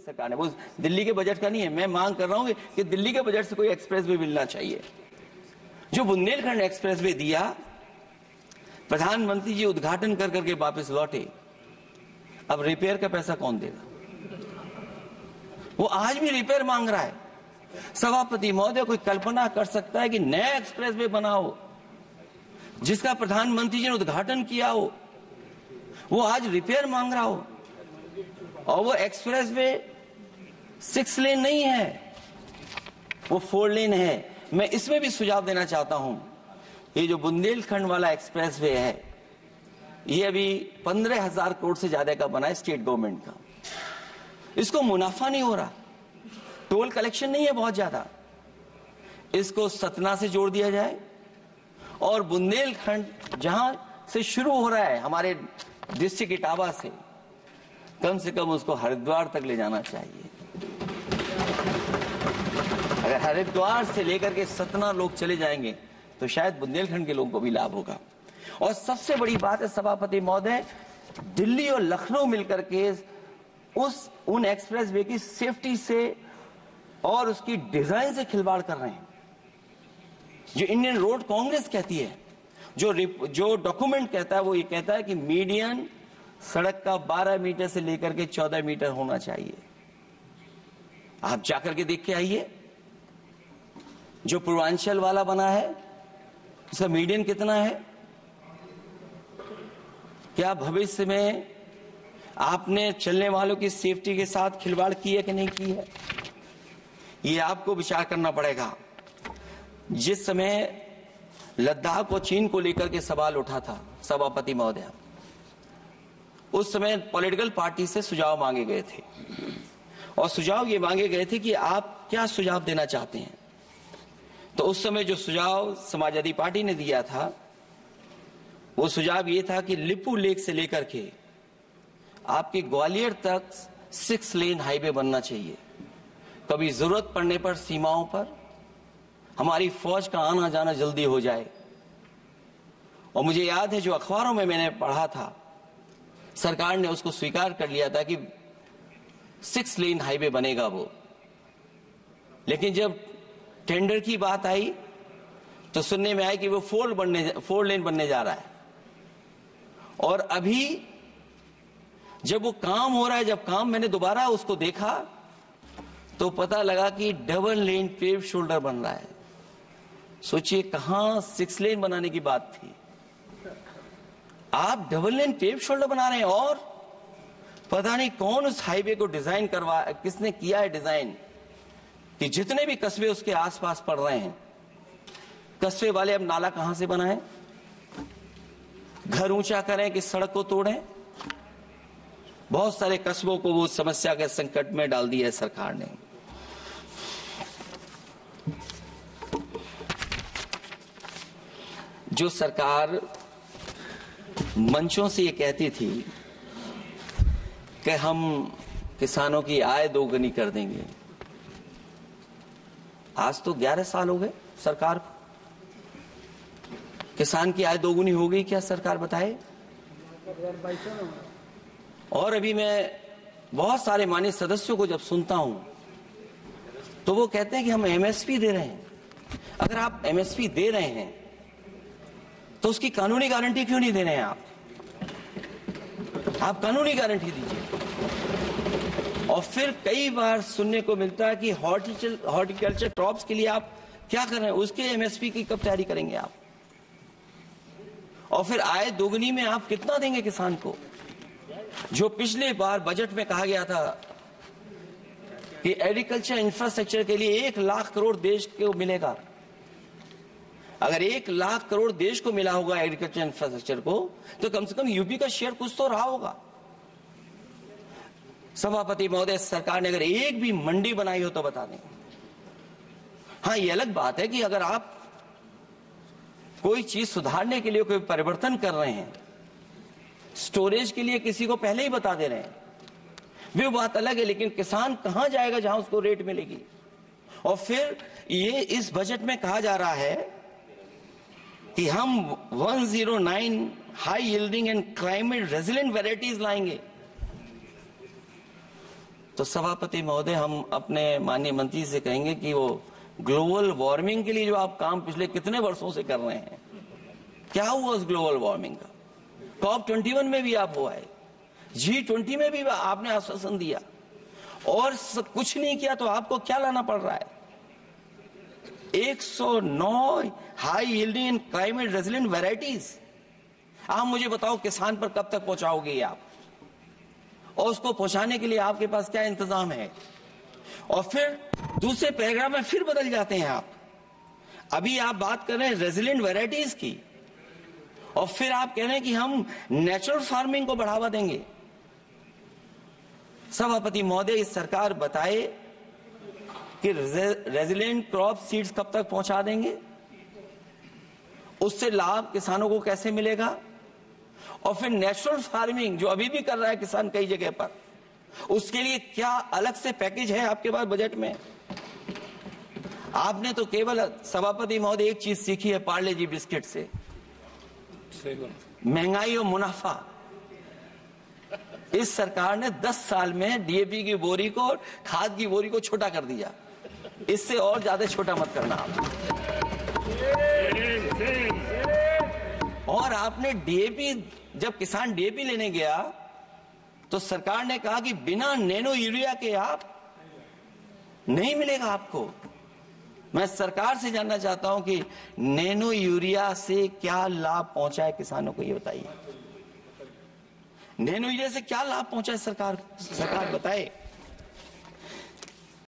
सरकार ने, वो दिल्ली के बजट का नहीं है। मैं मांग कर रहा हूं कि दिल्ली के बजट से कोई एक्सप्रेसवे मिलना चाहिए। जो बुंदेलखंड एक्सप्रेसवे दिया, प्रधानमंत्री जी उद्घाटन कर करके वापस लौटे, अब रिपेयर का पैसा कौन देगा? वो आज भी रिपेयर मांग रहा है। सभापति महोदय, कोई कल्पना कर सकता है कि नया एक्सप्रेसवे बना हो जिसका प्रधानमंत्री जी ने उद्घाटन किया हो, वो आज रिपेयर मांग रहा हो? और वो एक्सप्रेसवे 6 लेन नहीं है, वो 4 लेन है। मैं इसमें भी सुझाव देना चाहता हूं, ये जो बुंदेलखंड वाला एक्सप्रेसवे है, ये अभी 15,000 करोड़ से ज्यादा का बना है स्टेट गवर्नमेंट का। इसको मुनाफा नहीं हो रहा, टोल कलेक्शन नहीं है बहुत ज्यादा, इसको सतना से जोड़ दिया जाए और बुंदेलखंड जहां से शुरू हो रहा है हमारे डिस्ट्रिक्ट इटावा से, कम से कम उसको हरिद्वार तक ले जाना चाहिए। अगर हरिद्वार से लेकर के सतना लोग चले जाएंगे तो शायद बुंदेलखंड के लोगों को भी लाभ होगा। और सबसे बड़ी बात है सभापति महोदय, दिल्ली और लखनऊ मिलकर के उन एक्सप्रेसवे की सेफ्टी से और उसकी डिजाइन से खिलवाड़ कर रहे हैं। जो इंडियन रोड कांग्रेस कहती है, जो डॉक्यूमेंट कहता है, वो ये कहता है कि मीडियन सड़क का 12 मीटर से लेकर के 14 मीटर होना चाहिए। आप जाकर के देख के आइए, जो पूर्वांचल वाला बना है उसका मीडियन कितना है? क्या भविष्य में आपने चलने वालों की सेफ्टी के साथ खिलवाड़ की है कि नहीं की है? ये आपको विचार करना पड़ेगा। जिस समय लद्दाख और चीन को लेकर के सवाल उठा था सभापति महोदय, उस समय पॉलिटिकल पार्टी से सुझाव मांगे गए थे और सुझाव ये मांगे गए थे कि आप क्या सुझाव देना चाहते हैं। तो उस समय जो सुझाव समाजवादी पार्टी ने दिया था, वो सुझाव ये था कि लिपू लेक से लेकर के आपके ग्वालियर तक 6 लेन हाईवे बनना चाहिए। कभी जरूरत पड़ने पर सीमाओं पर हमारी फौज का आना जाना जल्दी हो जाए। और मुझे याद है, जो अखबारों में मैंने पढ़ा था, सरकार ने उसको स्वीकार कर लिया था कि 6 लेन हाईवे बनेगा वो। लेकिन जब टेंडर की बात आई तो सुनने में आया कि वो 4 लेन बनने जा रहा है। और अभी जब वो काम हो रहा है, जब काम मैंने दोबारा उसको देखा तो पता लगा कि डबल लेन पेव शोल्डर बन रहा है। सोचिए, कहां 6 लेन बनाने की बात थी, आप डबल लेन पेव शोल्डर बना रहे हैं। और पता नहीं कौन उस हाईवे को डिजाइन किसने किया है डिजाइन, कि जितने भी कस्बे उसके आसपास पड़ रहे हैं, कस्बे वाले अब नाला कहां से बनाएं, घर ऊंचा करें कि सड़क को तोड़ें। बहुत सारे कस्बों को वो समस्या के संकट में डाल दिया है सरकार ने। जो सरकार मंचों से ये कहती थी कि हम किसानों की आय दोगुनी कर देंगे, आज तो 11 साल हो गए सरकार को। किसान की आय दोगुनी हो गई क्या सरकार बताए? और अभी मैं बहुत सारे माननीय सदस्यों को जब सुनता हूं तो वो कहते हैं कि हम एमएसपी दे रहे हैं। अगर आप एमएसपी दे रहे हैं तो उसकी कानूनी गारंटी क्यों नहीं दे रहे हैं? आप कानूनी गारंटी दीजिए। और फिर कई बार सुनने को मिलता है कि हॉर्टिकल्चर क्रॉप्स के लिए आप क्या कर रहे हैं, उसके एमएसपी की कब तैयारी करेंगे आप? और फिर आय दोगुनी में आप कितना देंगे किसान को? जो पिछले बार बजट में कहा गया था कि एग्रीकल्चर इंफ्रास्ट्रक्चर के लिए 1 लाख करोड़ देश को मिलेगा। अगर 1 लाख करोड़ देश को मिला होगा एग्रीकल्चर इंफ्रास्ट्रक्चर को, तो कम से कम यूपी का शेयर कुछ तो रहा होगा। सभापति महोदय, सरकार ने अगर एक भी मंडी बनाई हो तो बता दें। हाँ, ये अलग बात है कि अगर आप कोई चीज सुधारने के लिए कोई परिवर्तन कर रहे हैं, स्टोरेज के लिए किसी को पहले ही बता दे रहे हैं, वो बात अलग है। लेकिन किसान कहां जाएगा जहां उसको रेट मिलेगी? और फिर ये इस बजट में कहा जा रहा है कि हम 109 high yielding and climate resilient varieties लाएंगे। तो सभापति महोदय, हम अपने माननीय मंत्री से कहेंगे कि वो ग्लोबल वार्मिंग के लिए जो आप काम पिछले कितने वर्षों से कर रहे हैं, क्या हुआ उस ग्लोबल वार्मिंग का? COP21 में भी आप हुआ है, G20 में भी आपने आश्वासन दिया और कुछ नहीं किया, तो आपको क्या लाना पड़ रहा है? 109 high yielding and climate resilient varieties. आप मुझे बताओ किसान पर कब तक पहुंचाओगे आप, और उसको पहुंचाने के लिए आपके पास क्या इंतजाम है? और फिर दूसरे पैराग्राफ में फिर बदल जाते हैं आप। अभी आप बात कर रहे हैं रेजिलिएंट वैरायटीज की, और फिर आप कह रहे हैं कि हम नेचुरल फार्मिंग को बढ़ावा देंगे। सभापति महोदय, इस सरकार बताए कि रेजिलिएंट क्रॉप सीड्स कब तक पहुंचा देंगे, उससे लाभ किसानों को कैसे मिलेगा, और फिर नेचुरल फार्मिंग जो अभी भी कर रहा है किसान कई जगह पर, उसके लिए क्या अलग से पैकेज है आपके पास बजट में? आपने तो केवल सभापति महोदय एक चीज सीखी है पार्ले जी बिस्किट से, महंगाई और मुनाफा। इस सरकार ने 10 साल में डीएपी की बोरी को, खाद की बोरी को छोटा कर दिया। इससे और ज्यादा छोटा मत करना आप। और आपने डीएपी, जब किसान डीएपी लेने गया तो सरकार ने कहा कि बिना नैनो यूरिया के आप नहीं मिलेगा आपको। मैं सरकार से जानना चाहता हूं कि नैनो यूरिया से क्या लाभ पहुंचा है किसानों को, ये बताइए। नैनो यूरिया से क्या लाभ पहुंचा है सरकार बताए।